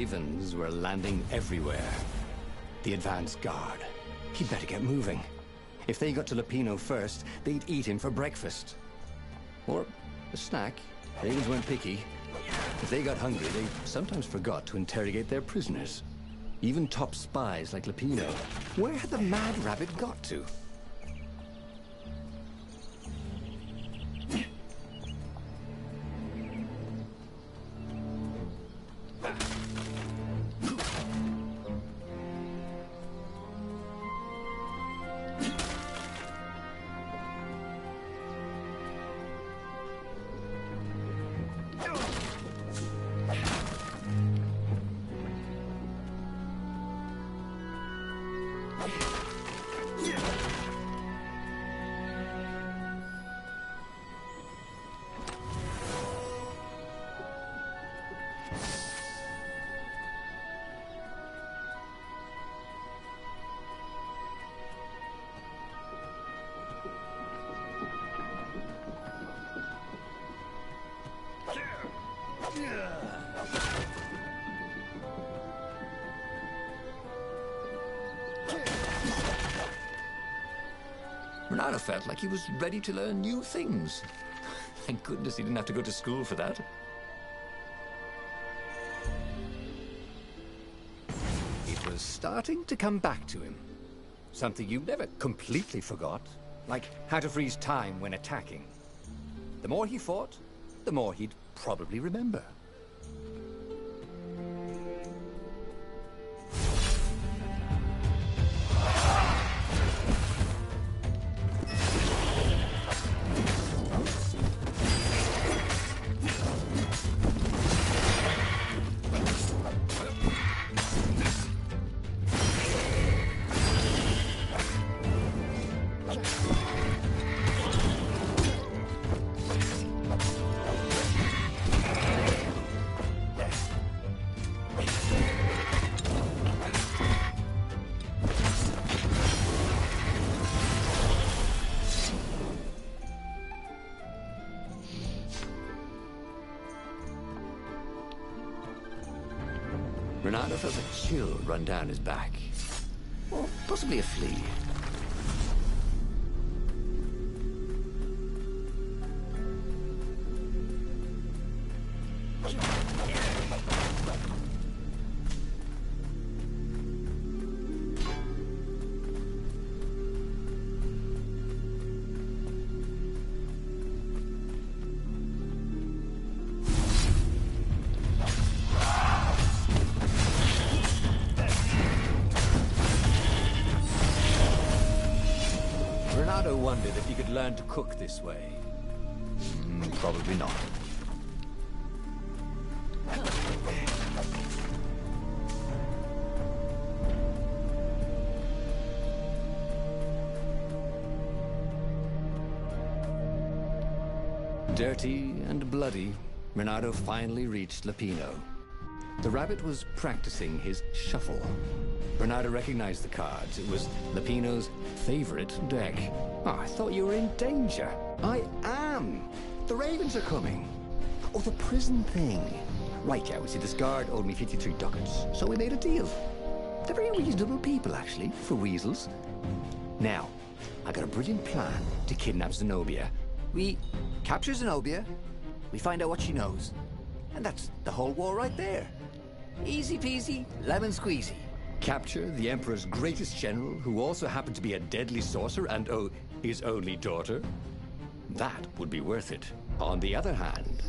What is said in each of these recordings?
ravens were landing everywhere. The advance guard. He'd better get moving. If they got to Lupino first, they'd eat him for breakfast. Or a snack. Ravens weren't picky. If they got hungry, they sometimes forgot to interrogate their prisoners. Even top spies like Lupino. Where had the Mad Rabbit got to? Renato felt like he was ready to learn new things. Thank goodness he didn't have to go to school for that. It was starting to come back to him. Something you never completely forgot. Like how to freeze time when attacking. The more he fought, the more he'd probably remember. Renato felt a chill run down his back. Or possibly a flea. Renato wondered if he could learn to cook this way. Probably not. Dirty and bloody, Renato finally reached Lupino. The rabbit was practicing his shuffle. Renato recognized the cards. It was Lupino's favorite deck. Oh, I thought you were in danger. I am. The ravens are coming. Oh, the prison thing. Right, yeah, see, this guard owed me 53 ducats, so we made a deal. They're very reasonable people, actually, for weasels. Now, I got a brilliant plan to kidnap Zenobia. We capture Zenobia, we find out what she knows, and that's the whole war right there. Easy peasy, lemon squeezy. Capture the Emperor's greatest general, who also happened to be a deadly sorcerer and, oh, his only daughter? That would be worth it. On the other hand,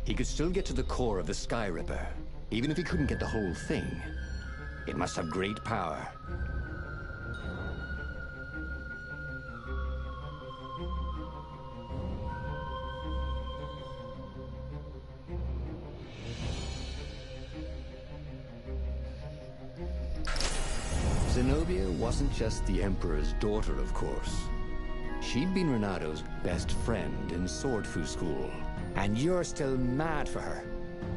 he could still get to the core of the Sky Ripper, even if he couldn't get the whole thing. It must have great power. Zenobia wasn't just the Emperor's daughter, of course. She'd been Renato's best friend in Sword Fu school. And you're still mad for her,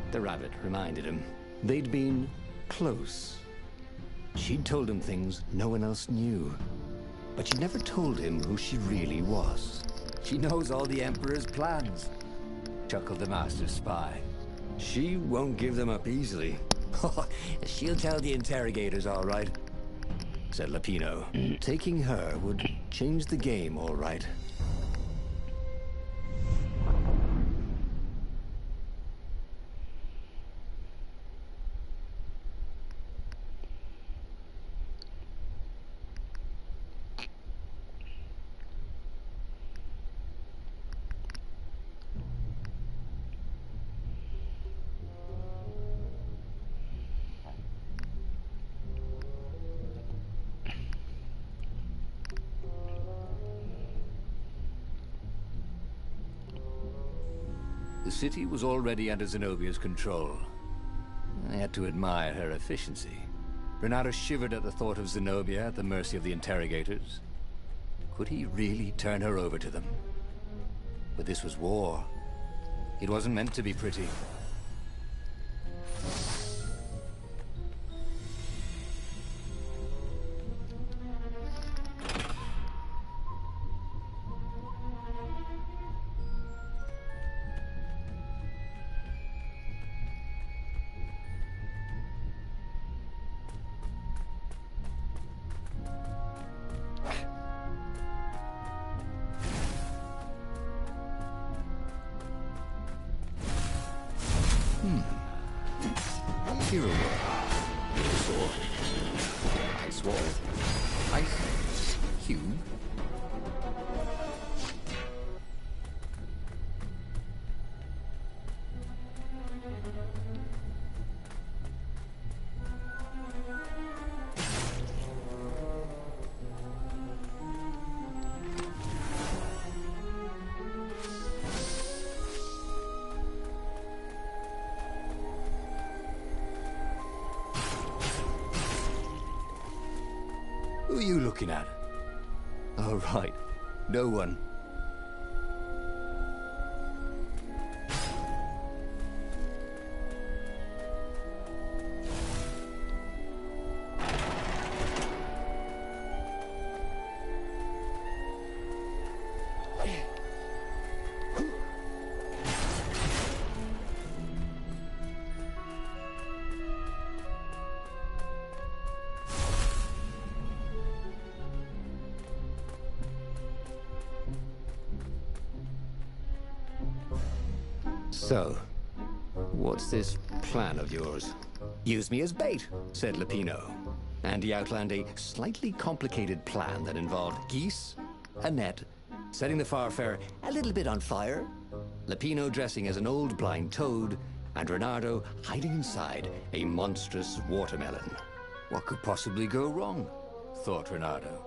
the rabbit reminded him. They'd been close. She'd told him things no one else knew. But she'd never told him who she really was. She knows all the Emperor's plans, chuckled the Master Spy. She won't give them up easily. She'll tell the interrogators, all right, said Lapino. Taking her would change the game, all right. The city was already under Zenobia's control. I had to admire her efficiency. Renato shivered at the thought of Zenobia at the mercy of the interrogators. Could he really turn her over to them? But this was war. It wasn't meant to be pretty. Hero sword. Ice wall. Ice cube. Who are you looking at? Oh, right. No one. So, what's this plan of yours? Use me as bait, said Lapino. And he outlined a slightly complicated plan that involved geese, a net, setting the Farfarer a little bit on fire, Lapino dressing as an old blind toad, and Renato hiding inside a monstrous watermelon. What could possibly go wrong? Thought Renato.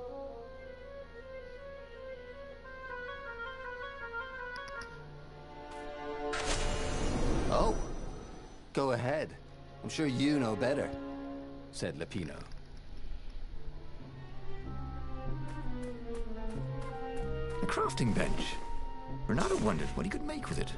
Oh, go ahead. I'm sure you know better, said Lapino. A crafting bench. Renato wondered what he could make with it.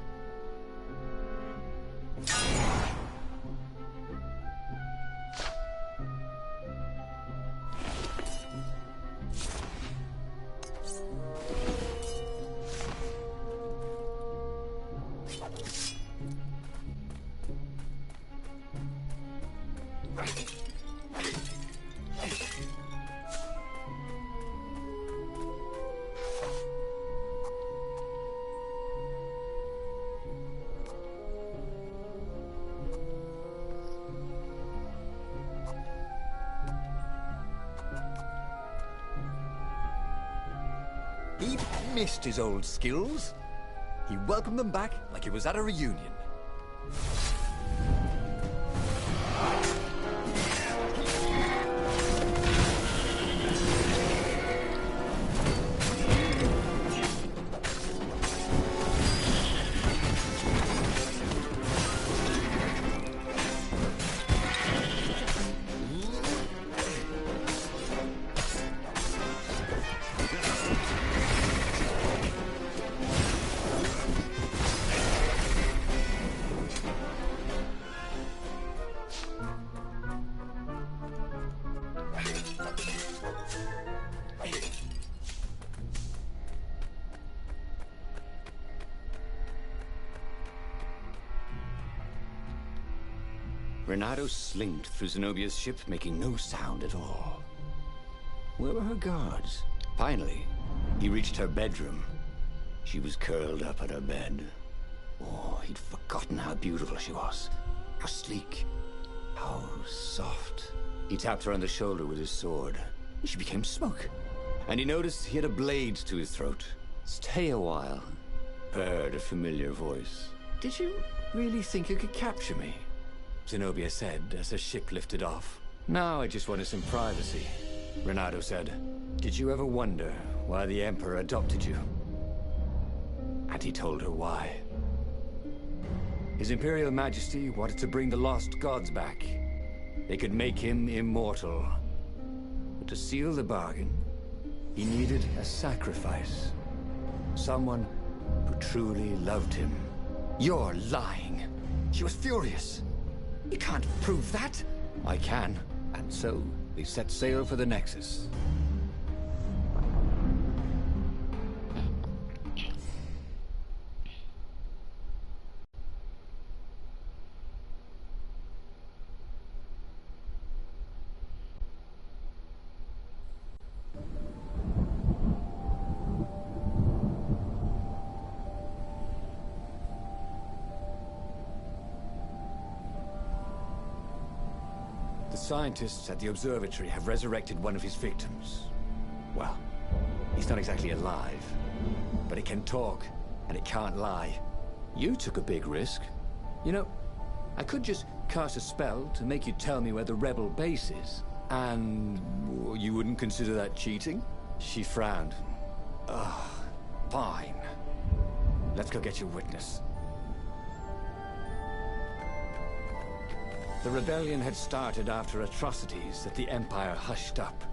He'd missed his old skills. He welcomed them back like he was at a reunion. Renato slinked through Zenobia's ship, making no sound at all. Where were her guards? Finally, he reached her bedroom. She was curled up at her bed. Oh, he'd forgotten how beautiful she was. How sleek. How soft. He tapped her on the shoulder with his sword. She became smoke. And he noticed he had a blade to his throat. "Stay a while," purred a familiar voice. "Did you really think you could capture me?" Zenobia said as her ship lifted off. "Now I just wanted some privacy," Renato said. "Did you ever wonder why the Emperor adopted you?" And he told her why. His Imperial Majesty wanted to bring the lost gods back. They could make him immortal. But to seal the bargain, he needed a sacrifice. Someone who truly loved him. "You're lying." She was furious. "You can't prove that." "I can." And so, they set sail for the Nexus. The scientists at the observatory have resurrected one of his victims. Well, he's not exactly alive, but it can talk, and it can't lie. You took a big risk. You know, I could just cast a spell to make you tell me where the rebel base is, and you wouldn't consider that cheating? She frowned. Ugh, fine. Let's go get your witness. The rebellion had started after atrocities that the Empire hushed up.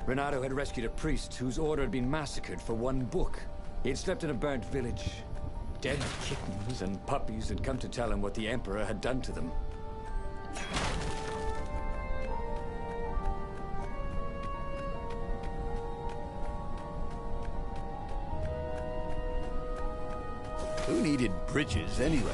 Renato had rescued a priest whose order had been massacred for one book. He had slept in a burnt village. Dead kittens and puppies had come to tell him what the Emperor had done to them. Who needed bridges anyway?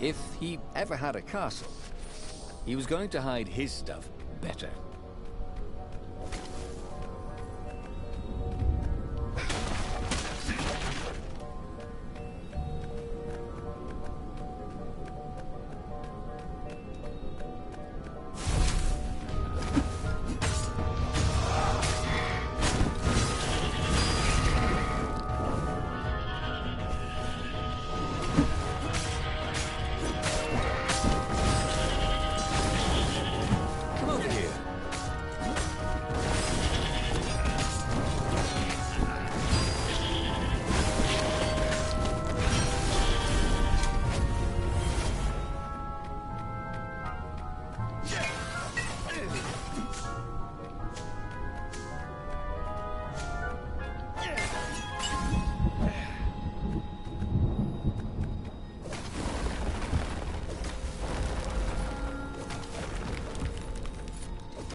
If he ever had a castle, he was going to hide his stuff better.